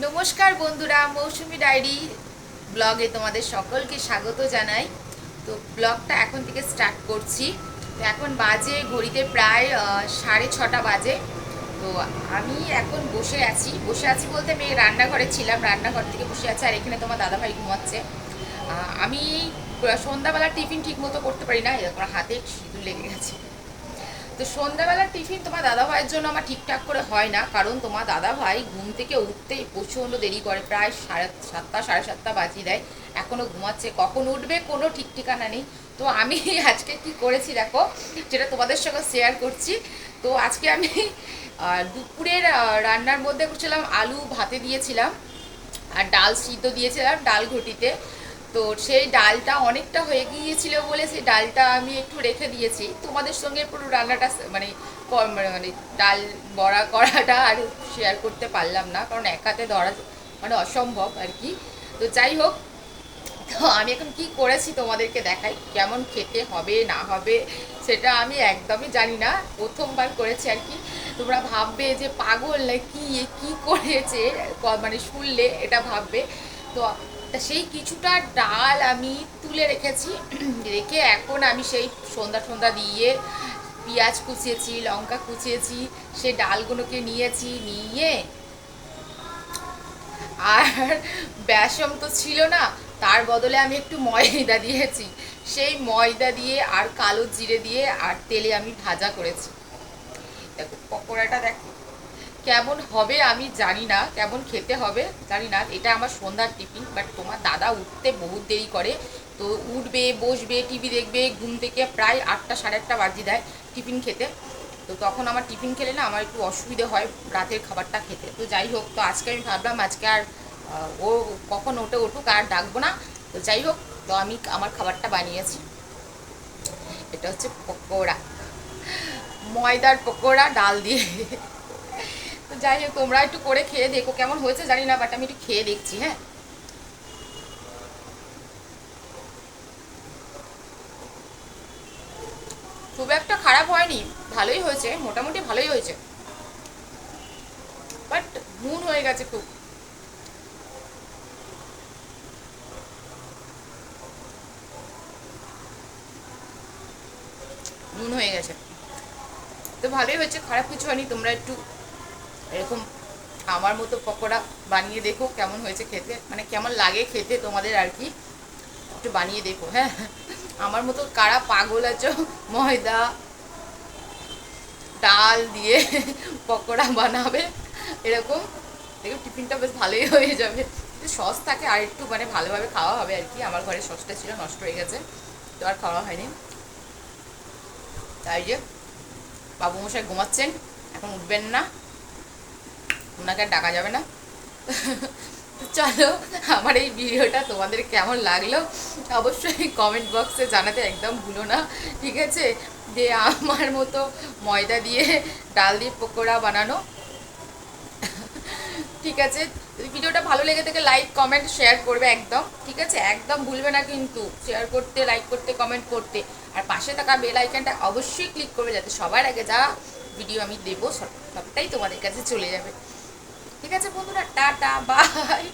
নমস্কার বন্ধুরা, মৌসুমি ডায়েরি ব্লগে তোমাদের সকলকে স্বাগত জানাই। তো ব্লগটা এখন থেকে স্টার্ট করছি। তো এখন বাজে ঘড়িতে প্রায় 6:30 বাজে। তো আমি এখন বসে আছি বলতে আমি রান্নাঘরে ছিলাম, রান্নাঘর থেকে বসে আছি। আর এখানে তোমার দাদাভাই ঘুমাচ্ছে। আমি সন্ধ্যাবেলা টিফিন ঠিক মতো করতে পারি না, এরকম হাতে সিঁদুর লেগে গেছে। তো সন্ধ্যাবেলার টিফিন তোমার দাদা ভাইয়ের জন্য আমার ঠিকঠাক করে হয় না, কারণ তোমার দাদা ভাই ঘুম থেকে উঠতেই প্রচণ্ড দেরি করে, প্রায় 7:30 7:30 বাজিয়ে দেয়। এখনও ঘুমাচ্ছে, কখন উঠবে কোনো ঠিক ঠিকানা নেই। তো আমি আজকে কি করেছি দেখো, যেটা তোমাদের সঙ্গে শেয়ার করছি। তো আজকে আমি দুপুরের রান্নার মধ্যে করছিলাম, আলু ভাতে দিয়েছিলাম আর ডাল সিদ্ধ দিয়েছিলাম ডাল ঘটিতে। তো সেই ডালটা অনেকটা হয়ে গিয়েছিল বলে সেই ডালটা আমি একটু রেখে দিয়েছি। তোমাদের সঙ্গে পুরো রান্নাটা মানে মানে ডাল বড়া করাটা আর শেয়ার করতে পারলাম না, কারণ এক হাতে ধরা মানে অসম্ভব আর কি। তো যাই হোক, তো আমি এখন কি করেছি তোমাদেরকে দেখাই, কেমন খেতে হবে না হবে সেটা আমি একদমই জানি না, প্রথমবার করেছি আর কি। তোমরা ভাববে যে পাগল না কি, কি করেছে, মানে শুনলে এটা ভাববে। তো সেই কিছুটা ডাল আমি তুলে রেখেছি, রেখে এখন আমি সেই সন্ধ্যা সন্ধ্যা দিয়ে পেঁয়াজ কুচিয়েছি, লঙ্কা কুচিয়েছি, সেই ডালগুলোকে নিয়েছি, নিয়ে আর বেসম তো ছিল না, তার বদলে আমি একটু ময়দা দিয়েছি। সেই ময়দা দিয়ে আর কালো জিরে দিয়ে আর তেলে আমি ভাজা করেছি। দেখো পকোড়াটা দেখো কেমন হবে, আমি জানি না কেমন খেতে হবে, জানি না। এটা আমার সন্ধ্যার টিফিন, বাট তোমার দাদা উঠতে বহুত দেরি করে। তো উঠবে, বসবে, টিভি দেখবে, ঘুম থেকে প্রায় 8টা 8:30 বাজিয়ে দেয় টিফিন খেতে। তো তখন আমার টিফিন খেলে না আমার একটু অসুবিধে হয় রাতের খাবারটা খেতে। তো যাই হোক, তো আজকে আমি ভাবলাম আজকে আর ও কখন ওঠে উঠুক, আর ডাকবো না। তো যাই হোক, তো আমি আমার খাবারটা বানিয়েছি। এটা হচ্ছে পকোড়া, ময়দার পকোড়া ডাল দিয়ে। তো যাই হোক, তোমরা একটু করে খেয়ে দেখো কেমন হয়েছে জানি না, বাট আমি একটু খেয়ে দেখছি। হ্যাঁ, খুব একটা খারাপ হয়নি, ভালোই হয়েছে, মোটামুটি ভালোই হয়েছে, বাট নুন হয়ে গেছে খুব। নুন হয়ে গেছে। তো ভালোই হয়েছে, খারাপ কিছু হয়নি। তোমরা একটু এরকম আমার মতো পকোড়া বানিয়ে দেখো কেমন হয়েছে খেতে, মানে কেমন লাগে খেতে তোমাদের আর কি। একটু বানিয়ে দেখো। হ্যাঁ, আমার মতো কারা পাগল আছো ময়দা ডাল দিয়ে পকোড়া বানাবে এরকম, দেখো টিফিনটা বেশ ভালোই হয়ে যাবে। যদি সস থাকে আর একটু মানে ভালোভাবে খাওয়া হবে আর কি। আমার ঘরে সসটা ছিল, নষ্ট হয়ে গেছে, তো আর খাওয়া হয়নি। তাই যে বাবু মশাই ঘুমাচ্ছেন, এখন উঠবেন না, ওনাকে আর ডাকা যাবে না। তো চলো, আমার এই ভিডিওটা তোমাদের কেমন লাগলো অবশ্যই কমেন্ট বক্সে জানাতে একদম ভুলো না, ঠিক আছে? যে আমার মতো ময়দা দিয়ে ডাল দিয়ে পকোড়া বানানো, ঠিক আছে? যদি ভিডিওটা ভালো লেগে থাকে লাইক কমেন্ট শেয়ার করবে একদম, ঠিক আছে? একদম ভুলবে না কিন্তু শেয়ার করতে, লাইক করতে, কমেন্ট করতে। আর পাশে থাকা বেল আইকনটা অবশ্যই ক্লিক করবে, যাতে সবার আগে যা ভিডিও আমি দেবো সবটাই তোমাদের কাছে চলে যাবে। ঠিক আছে বন্ধুরা, টাটা বাই।